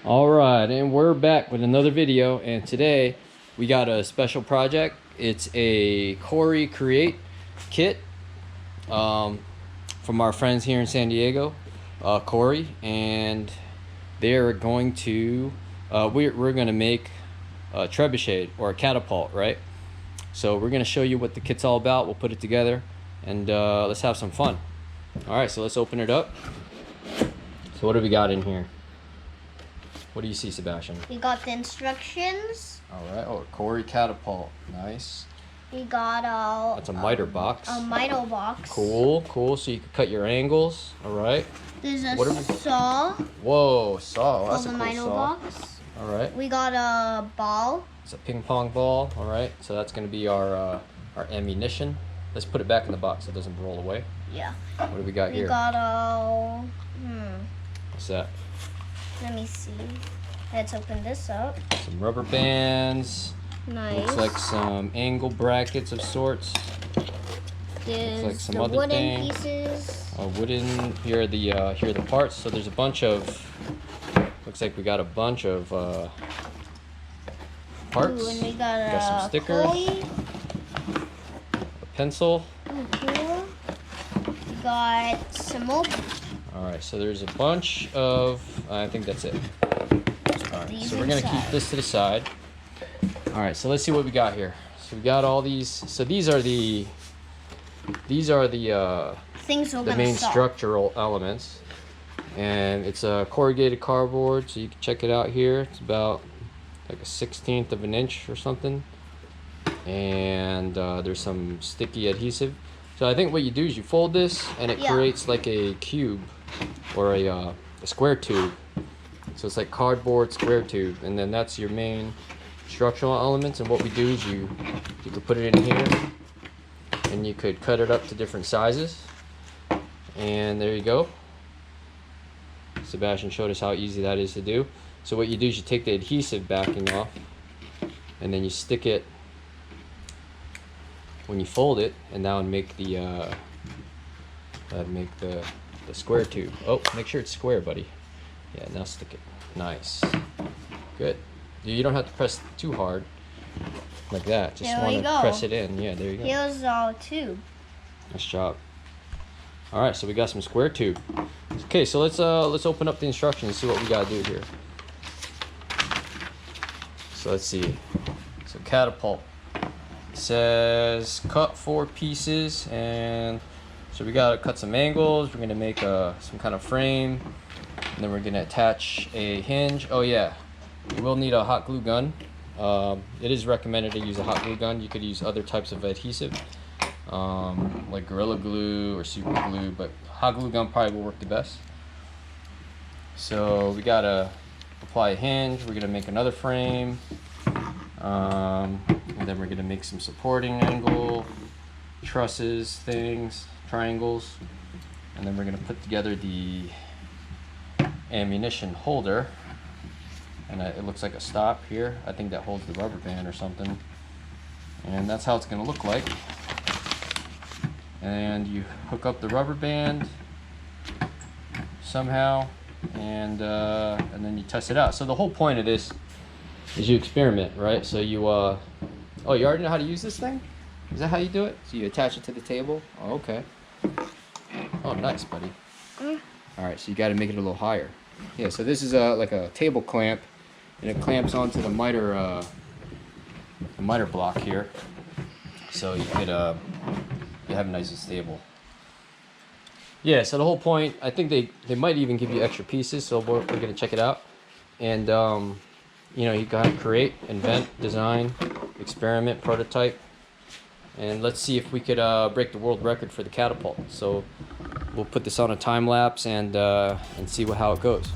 All right, and we're back with another video, and today we got a special project. It's a CORi Create kit from our friends here in San Diego, CORi, and they're going to we're going to make a trebuchet or a catapult, right? So we're going to show you what the kit's all about. We'll put it together, and let's have some fun. All right, so let's open it up. So what do we got in here? What do you see, Sebastian? We got the instructions. All right. Oh, CORi catapult. Nice. We got a... That's a miter box. A miter box. Cool, cool. So you can cut your angles. All right. There's a saw. Whoa, saw. That's a cool miter saw. box. All right. We got a ball. It's a ping pong ball. All right. So that's going to be our ammunition. Let's put it back in the box so it doesn't roll away. Yeah. What do we got here? We got a... What's that? Let me see. Let's open this up. Some rubber bands. Nice. Looks like some angle brackets of sorts. There's looks like some the other wooden thing. pieces. Wooden. Here are the parts. So there's a bunch of. Looks like we got a bunch of parts. Ooh, and we got some stickers. CORi. A pencil. Ooh, cool. We got some more. All right, so there's a bunch of, I think that's it. All right, so we're gonna keep this to the side. All right, so let's see what we got here. So we got all these. So these are the things we're the main structural elements, and it's a corrugated cardboard. So you can check it out here. It's about like a 1/16 of an inch or something, and there's some sticky adhesive. So I think what you do is you fold this, and it creates like a cube or a square tube. So it's like cardboard square tube, and then that's your main structural elements. And what we do is you could put it in here, and you could cut it up to different sizes. And there you go. Sebastian showed us how easy that is to do. So what you do is you take the adhesive backing off, and then you stick it when you fold it, and that would make the square tube. Oh, make sure it's square, buddy. Yeah, now stick it. Nice. Good. You don't have to press too hard like that. Just want to press it in. Yeah, there you go. Here's our tube. Nice job. All right, so we got some square tube. Okay, so let's open up the instructions and see what we gotta do here. So let's see. So catapult. It says cut 4 pieces, and so we gotta cut some angles. We're gonna make some kind of frame, and then we're gonna attach a hinge. Oh yeah, you will need a hot glue gun. It is recommended to use a hot glue gun. You could use other types of adhesive, like Gorilla Glue or Super Glue, but hot glue gun probably will work the best. So we gotta apply a hinge. We're gonna make another frame. And then we're gonna make some supporting angle, trusses, things, triangles, and then we're gonna put together the ammunition holder. And it looks like a stop here. I think that holds the rubber band or something. And that's how it's gonna look like. And you hook up the rubber band somehow, and then you test it out. So the whole point of this is you experiment, right? So you oh, you already know how to use this thing? Is that how you do it? So you attach it to the table? Oh, okay. Oh, nice, buddy. All right, so you got to make it a little higher. Yeah, so this is like a table clamp, and it clamps onto the miter block here. So you could you have it nice and stable. Yeah, so the whole point, I think they might even give you extra pieces, so we're going to check it out. And you know, you gotta create, invent, design, experiment, prototype, and let's see if we could break the world record for the catapult. So we'll put this on a time lapse and see how it goes.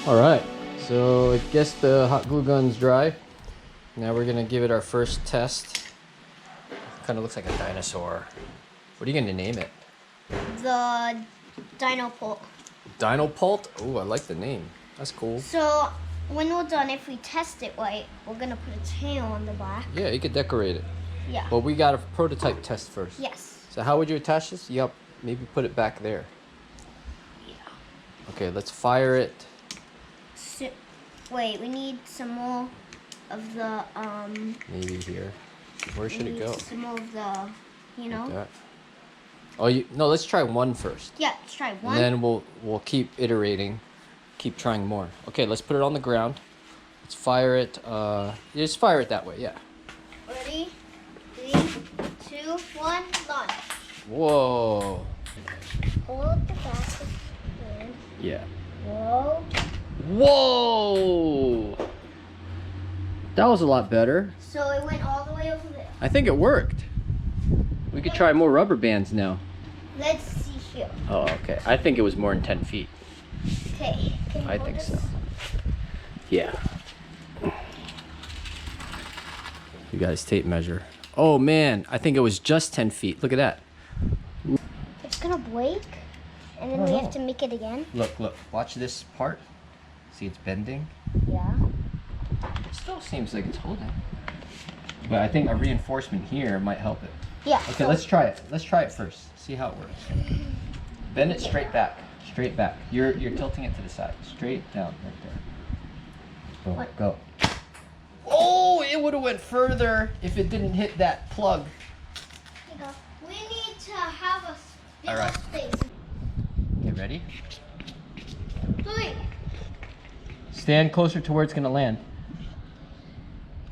All right, so I guess the hot glue gun's dry. Now we're gonna give it our first test. Kind of looks like a dinosaur. What are you gonna name it? The Dinopult. Dinopult? Oh, I like the name. That's cool. So when we're done, if we test it right, we're gonna put a tail on the back. Yeah, you could decorate it. Yeah. But we got a prototype test first. Yes. So how would you attach this? Yep, maybe put it back there. Yeah. Okay, let's fire it. So, wait, we need some more of the Maybe here. Where should it go? Some more of the, you know. Like that. Oh, no. Let's try one first. Yeah, let's try one. And then we'll keep iterating, keep trying more. Okay, let's put it on the ground. Let's fire it. Just fire it that way. Yeah. Ready? 3, 2, 1, launch. Whoa. Hold the back of the hand. Yeah. Whoa. Whoa. That was a lot better. So it went all the way over there. I think it worked. We could try more rubber bands now. Let's see here. Oh, okay. I think it was more than 10 feet. Okay. Can you I hold think this? so. Yeah. You guys tape measure. Oh man, I think it was just 10 feet. Look at that. It's gonna break, and then Oh, we no. have to make it again. Look. Watch this part. See, it's bending. Yeah. It still seems like it's holding. But I think a reinforcement here might help it. Yeah. Okay, let's try it. Let's try it first. See how it works. Bend it straight back. Straight back. You're tilting it to the side. Straight down right there. Boom. What? Go. Oh, it would have went further if it didn't hit that plug. Here you go. We need to have a bigger All right. space. Okay, ready? 3. Stand closer to where it's gonna land.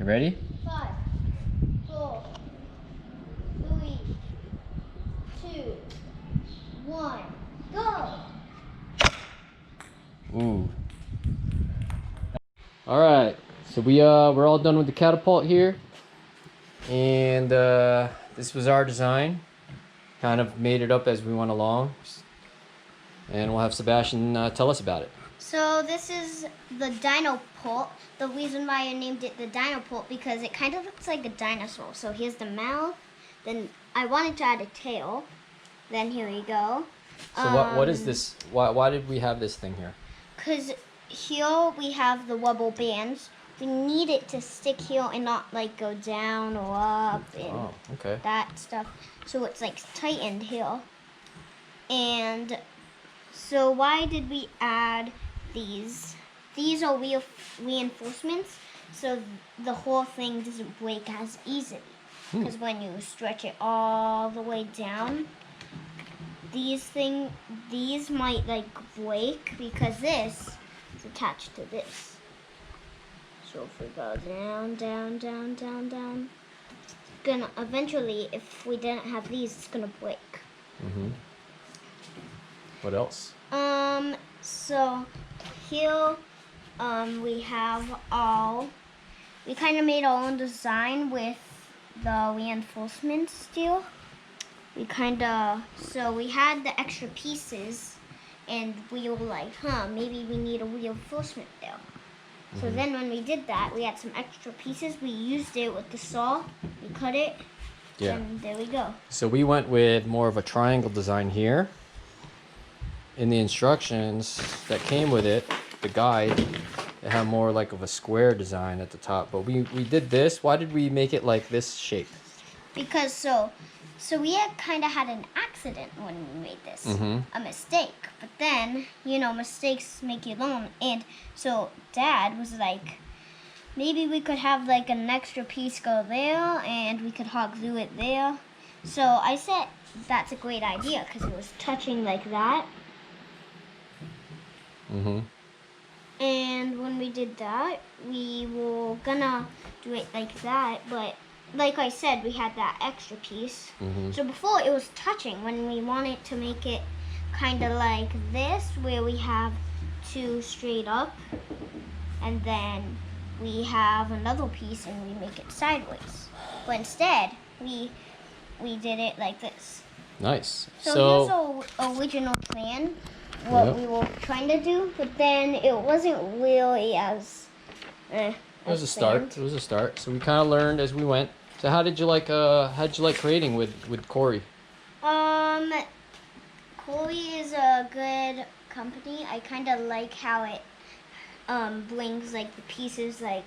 You ready? 5, 4, 3, 2, 1, go! Ooh. All right. So we're all done with the catapult here, and this was our design. Kind of made it up as we went along, and we'll have Sebastian tell us about it. So this is the Dinopult. The reason why I named it the Dinopult because it kind of looks like a dinosaur. So here's the mouth. Then I wanted to add a tail. Then here we go. So what is this? Why did we have this thing here? Because here we have the rubber bands. We need it to stick here and not like go down or up and Oh, okay. that stuff. So it's like tightened here. And so why did we add these? These are reinforcements so the whole thing doesn't break as easily. Because when you stretch it all the way down, these might like break because this is attached to this. So if we go down, down, down, down, down, it's gonna eventually, if we didn't have these, it's gonna break. Mm-hmm. What else? So here, we have we kind of made our own design with the reinforcement steel. So we had the extra pieces, and we were like, maybe we need a reinforcement there. So then when we did that, we had some extra pieces. We used it with the saw. We cut it. Yeah. And there we go. So we went with more of a triangle design here. In the instructions that came with it, the guide, it had more like of a square design at the top. But we did this. Why did we make it like this shape? Because so we had kind of had an accident when we made this, a mistake. But then, mistakes make you learn. And so Dad was like, maybe we could have like an extra piece go there, and we could hot glue it there. So I said that's a great idea because it was touching like that. And when we did that, we were gonna do it like that, but like I said, we had that extra piece. So before it was touching. When we wanted to make it kind of like this, where we have two straight up, and then we have another piece and we make it sideways. But instead, we did it like this. Nice. So here's our original plan. what Yep. we were trying to do, but then it wasn't really as. It was a start. It was a start. So we kind of learned as we went. So how did you like creating with CORi? CORi is a good company. I kind of like how it brings like the pieces, like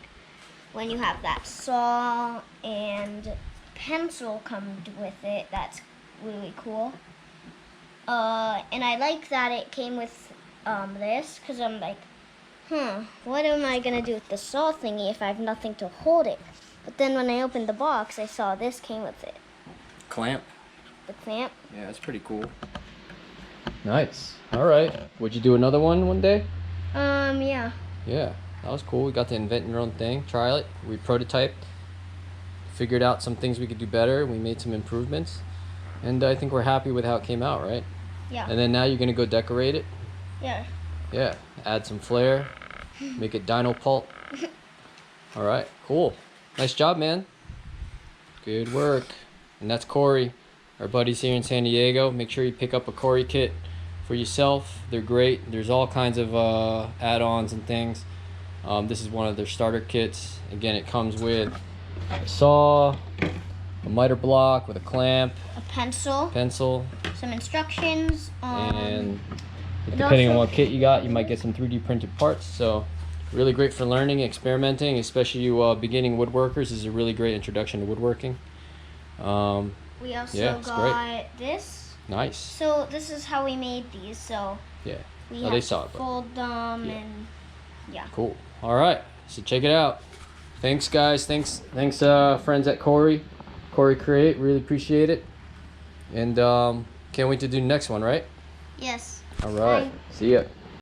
when you have that saw and pencil come with it. That's really cool. And I like that it came with this, because I'm like, what am I gonna do with the saw thingy if I have nothing to hold it? But then when I opened the box, I saw this came with it. Clamp. The clamp. Yeah, that's pretty cool. Nice. All right. Would you do another one day? Yeah. Yeah, that was cool. We got to invent your own thing, try it. We prototyped, figured out some things we could do better. We made some improvements, and I think we're happy with how it came out, right? Yeah. And then now you're gonna go decorate it. Yeah. Yeah, add some flair, make it dino pulp. All right, cool. Nice job, man. Good work. And that's CORi, our buddies here in San Diego. Make sure you pick up a CORi kit for yourself. They're great. There's all kinds of add-ons and things. This is one of their starter kits. Again, it comes with a saw, a miter block with a clamp, A pencil. Some instructions. and depending on what kit you got, you might get some 3D printed parts. So really great for learning, experimenting, especially you beginning woodworkers. This is a really great introduction to woodworking. We also got this. Nice. So this is how we made these. So Yeah. we Oh, have they to saw it, but- fold them Yeah. and yeah. Cool. All right. So check it out. Thanks, guys. Thanks, friends at CORi Create. Really appreciate it. And can't wait to do the next one, right? Yes. All right. Bye. See ya.